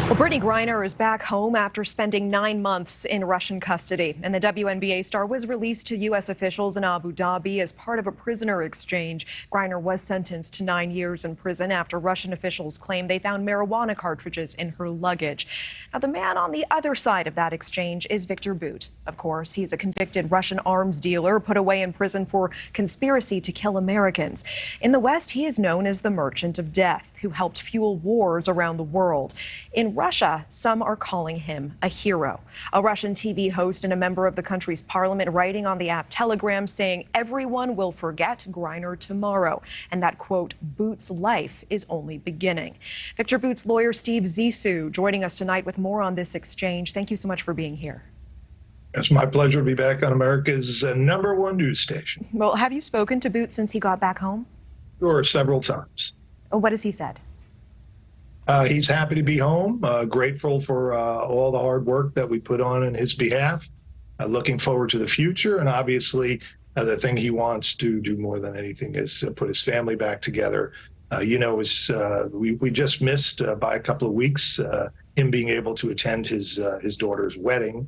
Well, Brittany Griner is back home after spending 9 months in Russian custody. And the WNBA star was released to U.S. officials in Abu Dhabi as part of a prisoner exchange. Griner was sentenced to 9 years in prison after Russian officials claimed they found marijuana cartridges in her luggage. Now, the man on the other side of that exchange is Viktor Bout. Of course, he's a convicted Russian arms dealer put away in prison for conspiracy to kill Americans. In the West, he is known as the Merchant of Death, who helped fuel wars around the world. In Russia, some are calling him a hero. A Russian TV host and a member of the country's parliament writing on the app Telegram saying everyone will forget Griner tomorrow and that, quote, Bout's life is only beginning. Viktor Bout's lawyer, Steve Zissour, joining us tonight with more on this exchange. Thank you so much for being here. It's my pleasure to be back on America's #1 news station. Well, have you spoken to Bout since he got back home? Sure, several times. What has he said? He's happy to be home, grateful for all the hard work that we put on his behalf, looking forward to the future. And obviously, the thing he wants to do more than anything is put his family back together. We just missed by a couple of weeks him being able to attend his daughter's wedding.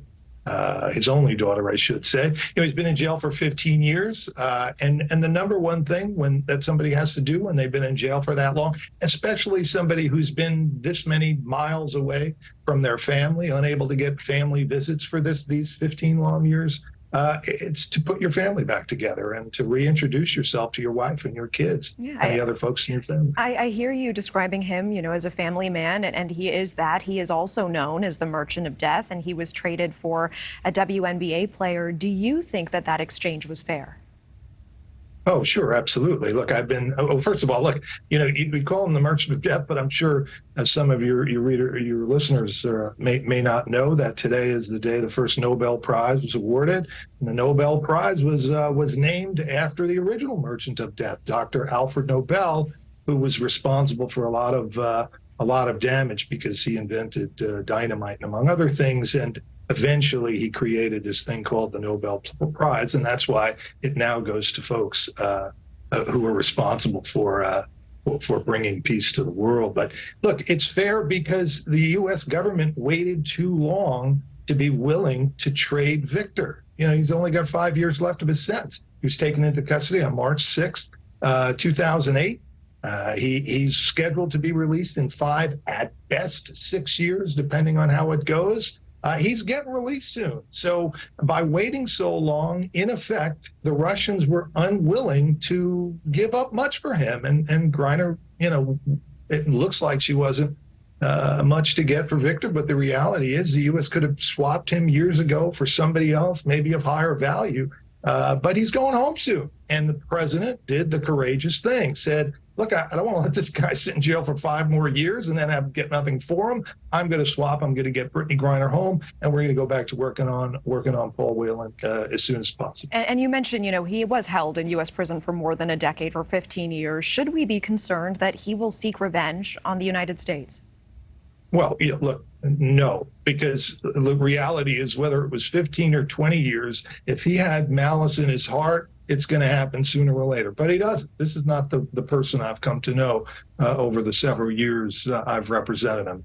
His only daughter, I should say. He's been in jail for 15 years, and the #1 thing that somebody has to do when they've been in jail for that long, especially somebody who's been this many miles away from their family, unable to get family visits for these 15 long years, it's to put your family back together and to reintroduce yourself to your wife and your kids and the other folks in your family. I hear you describing him, as a family man, and he is that. He is also known as the Merchant of Death, and he was traded for a WNBA player. Do you think that exchange was fair? Oh, sure, absolutely. Look, first of all, look, we call him the Merchant of Death, but I'm sure some of your listeners may not know that today is the day the first Nobel Prize was awarded. And the Nobel Prize was named after the original Merchant of Death, Dr. Alfred Nobel, who was responsible for a lot of damage because he invented dynamite, among other things. And eventually, he created this thing called the Nobel Prize, and that's why it now goes to folks who are responsible for bringing peace to the world. But look, it's fair because the U.S. government waited too long to be willing to trade Viktor. He's only got 5 years left of his sentence. He was taken into custody on March 6th, 2008. He's scheduled to be released in 5, at best 6 years, depending on how it goes. He's getting released soon. So by waiting so long, in effect, the Russians were unwilling to give up much for him. And Griner, it looks like she wasn't much to get for Viktor, but the reality is the U.S. could have swapped him years ago for somebody else, maybe of higher value. But he's going home soon. And the president did the courageous thing, said, look, I don't want to let this guy sit in jail for 5 more years and then get nothing for him. I'm going to swap. I'm going to get Brittany Griner home, and we're going to go back to working on Paul Whelan as soon as possible. And you mentioned, he was held in U.S. prison for more than a decade, for 15 years. Should we be concerned that he will seek revenge on the United States? Well, look, no, because the reality is whether it was 15 or 20 years, if he had malice in his heart, it's going to happen sooner or later. But he doesn't. This is not the person I've come to know over the several years I've represented him.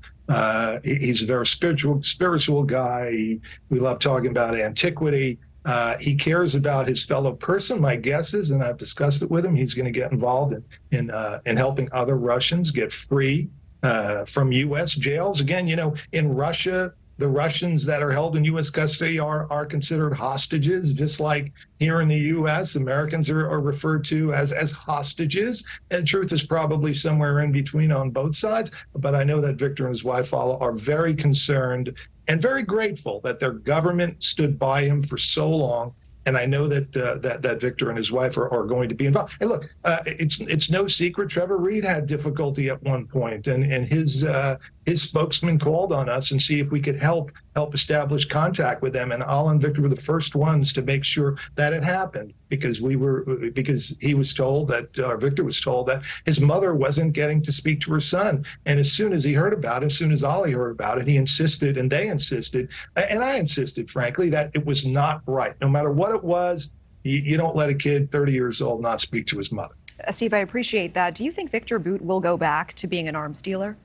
He's a very spiritual guy. We love talking about antiquity. He cares about his fellow person. My guess is, and I've discussed it with him, he's going to get involved in helping other Russians get free from U.S. jails. Again, in Russia, the Russians that are held in U.S. custody are considered hostages, just like here in the U.S., Americans are referred to as hostages. And truth is probably somewhere in between on both sides. But I know that Viktor and his wife are very concerned and very grateful that their government stood by him for so long. And I know that Viktor and his wife are going to be involved. And look, it's no secret Trevor Reed had difficulty at one point, and his spokesman called on us and see if we could help establish contact with them. And Al and Viktor were the first ones to make sure that it happened, because he was told that Viktor was told that his mother wasn't getting to speak to her son. And as soon as he heard about it, as soon as Ollie heard about it, he insisted, and they insisted, and I insisted, frankly, that it was not right. No matter what it was, you don't let a kid 30 years old not speak to his mother. Steve, I appreciate that. Do you think Viktor Bout will go back to being an arms dealer?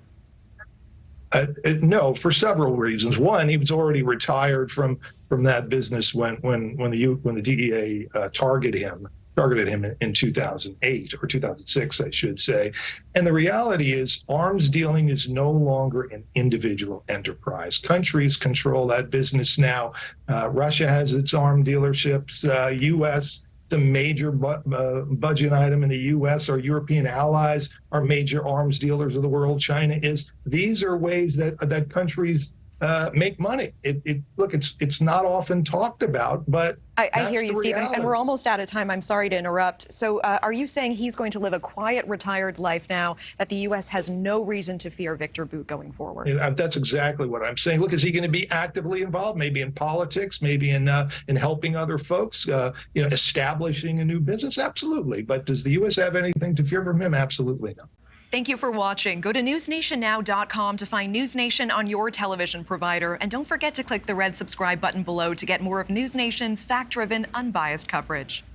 No, for several reasons. One, he was already retired from that business when the DEA targeted him in 2008 or 2006, I should say. And the reality is, arms dealing is no longer an individual enterprise. Countries control that business now. Russia has its arms dealerships. U.S. The major budget item in the U.S. Our European allies are major arms dealers of the world. China is. These are ways that countries make money. Look, it's not often talked about, but I hear you, Stephen, and we're almost out of time. I'm sorry to interrupt. So are you saying he's going to live a quiet, retired life now, that the U.S. has no reason to fear Viktor Bout going forward? That's exactly what I'm saying. Look, is he going to be actively involved, maybe in politics, maybe in helping other folks, establishing a new business? Absolutely. But does the U.S. have anything to fear from him? Absolutely not. Thank you for watching. Go to newsnationnow.com to find News Nation on your television provider. And don't forget to click the red subscribe button below to get more of News Nation's fact-driven, unbiased coverage.